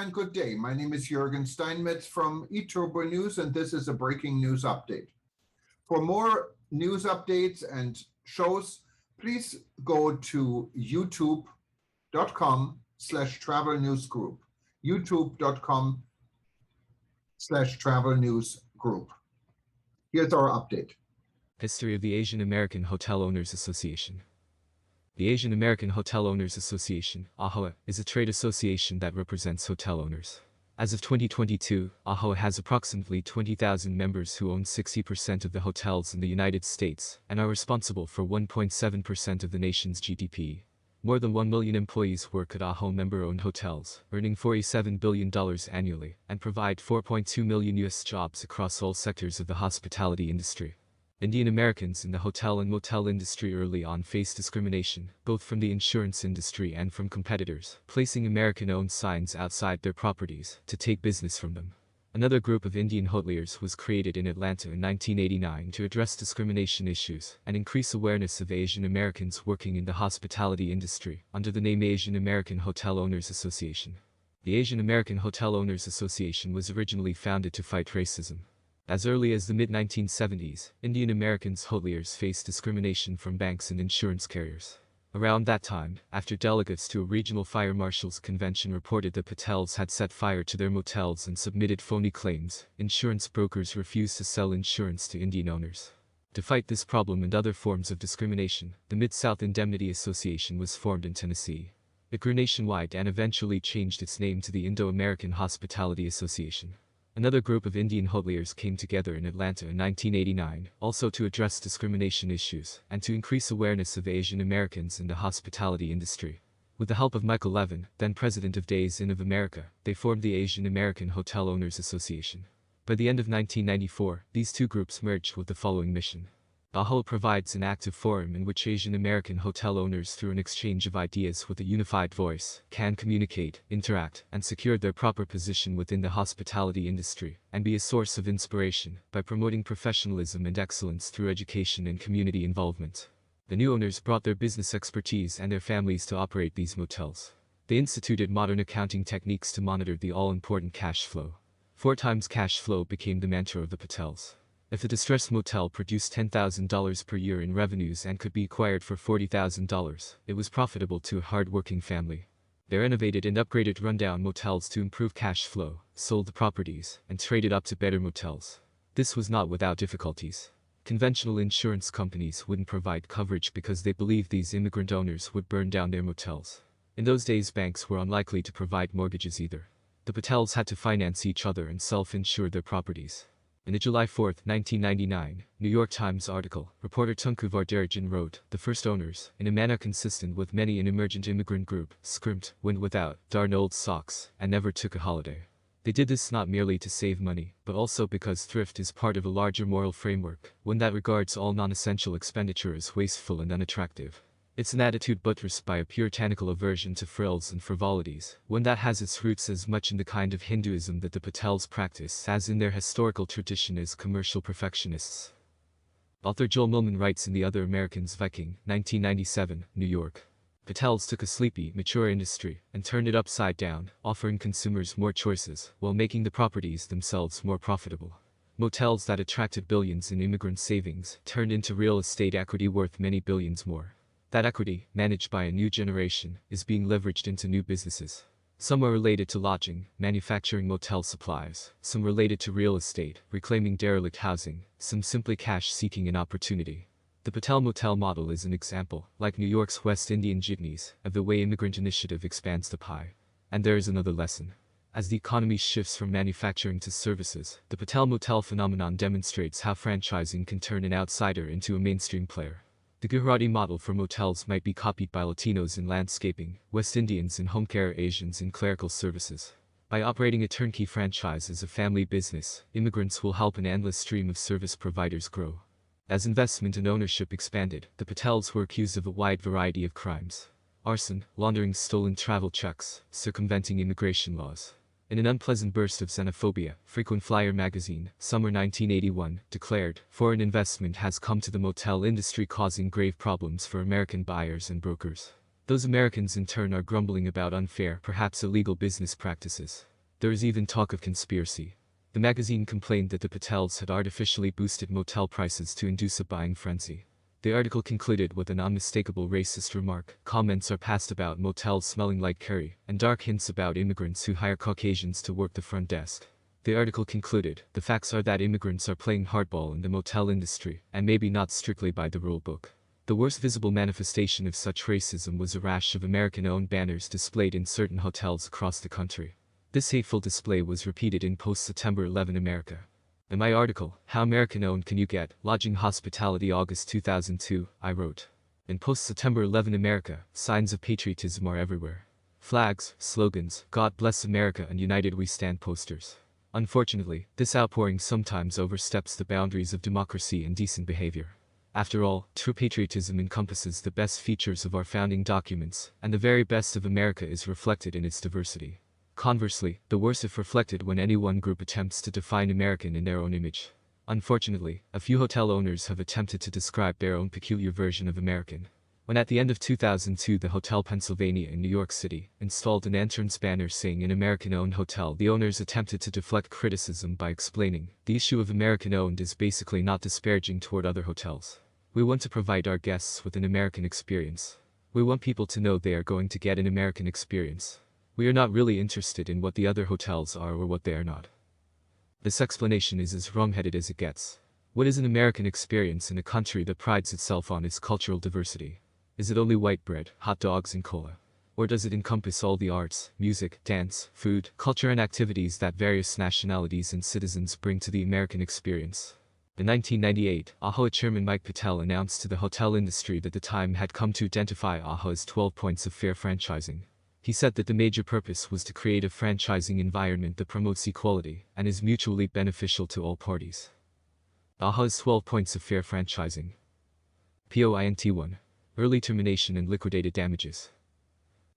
and good day. My name is Jürgen Steinmetz from eTurboNews, and this is a breaking news update. For more news updates and shows, please go to youtube.com/travel news group. youtube.com/travel news group. Here's our update. History of the Asian American Hotel Owners Association. The Asian American Hotel Owners Association, AHOA, is a trade association that represents hotel owners. As of 2022, AHOA has approximately 20,000 members who own 60% of the hotels in the United States and are responsible for 1.7% of the nation's GDP. More than 1 million employees work at AHOA member-owned hotels, earning $47 billion annually, and provide 4.2 million U.S. jobs across all sectors of the hospitality industry. Indian Americans in the hotel and motel industry early on faced discrimination, both from the insurance industry and from competitors, placing American-owned signs outside their properties to take business from them. Another group of Indian hoteliers was created in Atlanta in 1989 to address discrimination issues and increase awareness of Asian Americans working in the hospitality industry under the name Asian American Hotel Owners Association. The Asian American Hotel Owners Association was originally founded to fight racism. As early as the mid-1970s, Indian Americans hoteliers faced discrimination from banks and insurance carriers. Around that time, after delegates to a regional fire marshals convention reported that Patels had set fire to their motels and submitted phony claims, insurance brokers refused to sell insurance to Indian owners. To fight this problem and other forms of discrimination, the Mid-South Indemnity Association was formed in Tennessee. It grew nationwide and eventually changed its name to the Indo-American Hospitality Association. Another group of Indian hoteliers came together in Atlanta in 1989, also to address discrimination issues and to increase awareness of Asian Americans in the hospitality industry. With the help of Michael Levin, then president of Days Inn of America, they formed the Asian American Hotel Owners Association. By the end of 1994, these two groups merged with the following mission. AHOA provides an active forum in which Asian American hotel owners, through an exchange of ideas with a unified voice, can communicate, interact, and secure their proper position within the hospitality industry, and be a source of inspiration by promoting professionalism and excellence through education and community involvement. The new owners brought their business expertise and their families to operate these motels. They instituted modern accounting techniques to monitor the all-important cash flow. 4 times cash flow became the mantra of the Patels. If a distressed motel produced $10,000 per year in revenues and could be acquired for $40,000, it was profitable to a hard-working family. They renovated and upgraded rundown motels to improve cash flow, sold the properties, and traded up to better motels. This was not without difficulties. Conventional insurance companies wouldn't provide coverage because they believed these immigrant owners would burn down their motels. In those days, banks were unlikely to provide mortgages either. The Patels had to finance each other and self-insure their properties. In a July 4, 1999, New York Times article, reporter Tunku Vardarajan wrote, "The first owners, in a manner consistent with many an emergent immigrant group, scrimped, went without, darned old socks, and never took a holiday. They did this not merely to save money, but also because thrift is part of a larger moral framework, one that regards all non-essential expenditure as wasteful and unattractive. It's an attitude buttressed by a puritanical aversion to frills and frivolities, one that has its roots as much in the kind of Hinduism that the Patels practice as in their historical tradition as commercial perfectionists." Author Joel Millman writes in The Other Americans Viking, 1997, New York. Patels took a sleepy, mature industry and turned it upside down, offering consumers more choices while making the properties themselves more profitable. Motels that attracted billions in immigrant savings turned into real estate equity worth many billions more. That equity, managed by a new generation, is being leveraged into new businesses. Some are related to lodging, manufacturing motel supplies, some related to real estate, reclaiming derelict housing, some simply cash seeking an opportunity. The Patel Motel model is an example, like New York's West Indian jitneys, of the way immigrant initiative expands the pie. And there is another lesson. As the economy shifts from manufacturing to services, the Patel Motel phenomenon demonstrates how franchising can turn an outsider into a mainstream player. The Gujarati model for motels might be copied by Latinos in landscaping, West Indians in home care, Asians in clerical services. By operating a turnkey franchise as a family business, immigrants will help an endless stream of service providers grow. As investment and ownership expanded, the Patels were accused of a wide variety of crimes: arson, laundering stolen travel checks, circumventing immigration laws. In an unpleasant burst of xenophobia, Frequent Flyer magazine, summer 1981, declared, "Foreign investment has come to the motel industry causing grave problems for American buyers and brokers." Those Americans in turn are grumbling about unfair, perhaps illegal business practices. There is even talk of conspiracy. The magazine complained that the Patels had artificially boosted motel prices to induce a buying frenzy. The article concluded with an unmistakable racist remark. Comments are passed about motels smelling like curry, and dark hints about immigrants who hire Caucasians to work the front desk. The article concluded, the facts are that immigrants are playing hardball in the motel industry, and maybe not strictly by the rule book. The worst visible manifestation of such racism was a rash of American-owned banners displayed in certain hotels across the country. This hateful display was repeated in post-September 11 America. In my article, How American-Owned Can You Get? Lodging Hospitality August 2002, I wrote, in post-September 11 America, signs of patriotism are everywhere. Flags, slogans, God bless America and United We Stand posters. Unfortunately, this outpouring sometimes oversteps the boundaries of democracy and decent behavior. After all, true patriotism encompasses the best features of our founding documents, and the very best of America is reflected in its diversity. Conversely, the worst if reflected when any one group attempts to define American in their own image. Unfortunately, a few hotel owners have attempted to describe their own peculiar version of American. When at the end of 2002 the Hotel Pennsylvania in New York City installed an entrance banner saying an American-owned hotel, the owners attempted to deflect criticism by explaining, the issue of American-owned is basically not disparaging toward other hotels. We want to provide our guests with an American experience. We want people to know they are going to get an American experience. We are not really interested in what the other hotels are or what they are not. This explanation is as wrong-headed as it gets. What is an American experience in a country that prides itself on its cultural diversity? Is it only white bread, hot dogs and cola? Or does it encompass all the arts, music, dance, food, culture and activities that various nationalities and citizens bring to the American experience? In 1998, AHA Chairman Mike Patel announced to the hotel industry that the time had come to identify AHA's 12 points of fair franchising. He said that the major purpose was to create a franchising environment that promotes equality and is mutually beneficial to all parties. AHA's 12 points of fair franchising. Point 1. Early termination and liquidated damages.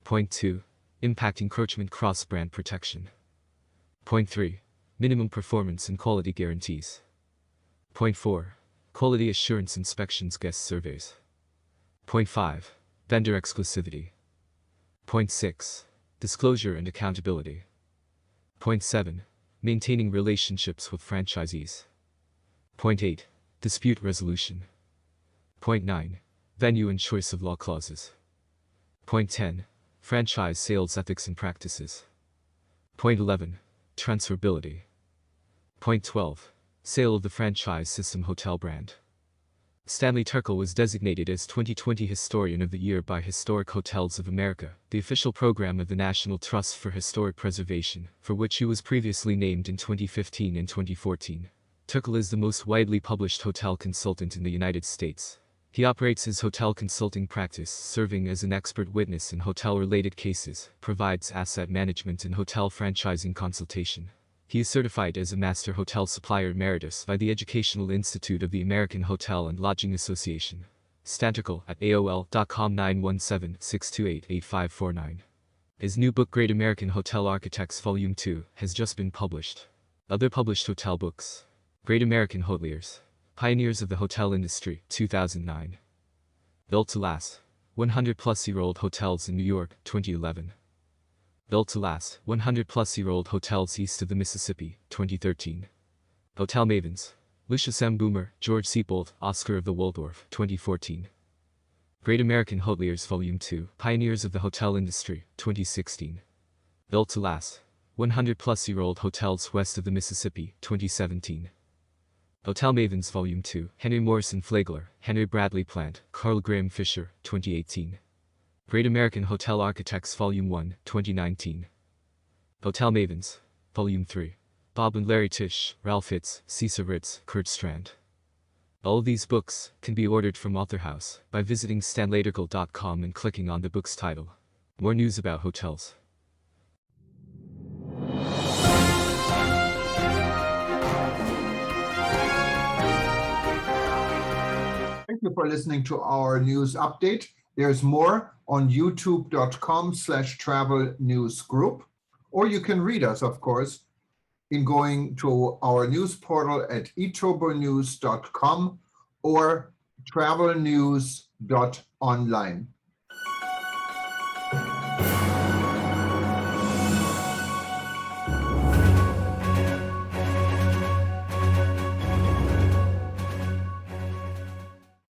Point 2. Impact encroachment cross-brand protection. Point 3. Minimum performance and quality guarantees. Point 4. Quality assurance inspections guest surveys. Point 5. Vendor exclusivity. Point 6. Disclosure and accountability. Point 7. Maintaining relationships with franchisees. Point 8. Dispute resolution. Point 9. Venue and choice of law clauses. Point 10. Franchise sales ethics and practices. Point 11. Transferability. Point 12. Sale of the franchise system hotel brand. Stanley Turkle was designated as 2020 Historian of the Year by Historic Hotels of America, the official program of the National Trust for Historic Preservation, for which he was previously named in 2015 and 2014. Turkle is the most widely published hotel consultant in the United States. He operates his hotel consulting practice, serving as an expert witness in hotel-related cases, provides asset management and hotel franchising consultation. He is certified as a Master Hotel Supplier Emeritus by the Educational Institute of the American Hotel and Lodging Association. Stanturkle at AOL.com 917-628-8549. His new book Great American Hotel Architects Volume 2 has just been published. Other published hotel books. Great American Hoteliers. Pioneers of the Hotel Industry, 2009. Built to Last. 100-plus-year-old hotels in New York, 2011. Built to Last, 100-plus-year-old hotels east of the Mississippi, 2013. Hotel Mavens. Lucius M. Boomer, George Siebold, Oscar of the Waldorf, 2014. Great American Hoteliers Volume 2, Pioneers of the Hotel Industry, 2016. Built to Last, 100-plus-year-old hotels west of the Mississippi, 2017. Hotel Mavens Volume 2, Henry Morrison Flagler, Henry Bradley Plant, Carl Graham Fisher, 2018. Great American Hotel Architects Volume 1, 2019. Hotel Mavens, Volume 3. Bob and Larry Tisch, Ralph Hitz, Cesar Ritz, Kurt Strand. All of these books can be ordered from Author House by visiting stanleyturkle.com and clicking on the book's title. More news about hotels. Thank you for listening to our news update. There's more on youtube.com/travel news group, or you can read us, of course, in going to our news portal at eTurboNews.com or travelnews.online.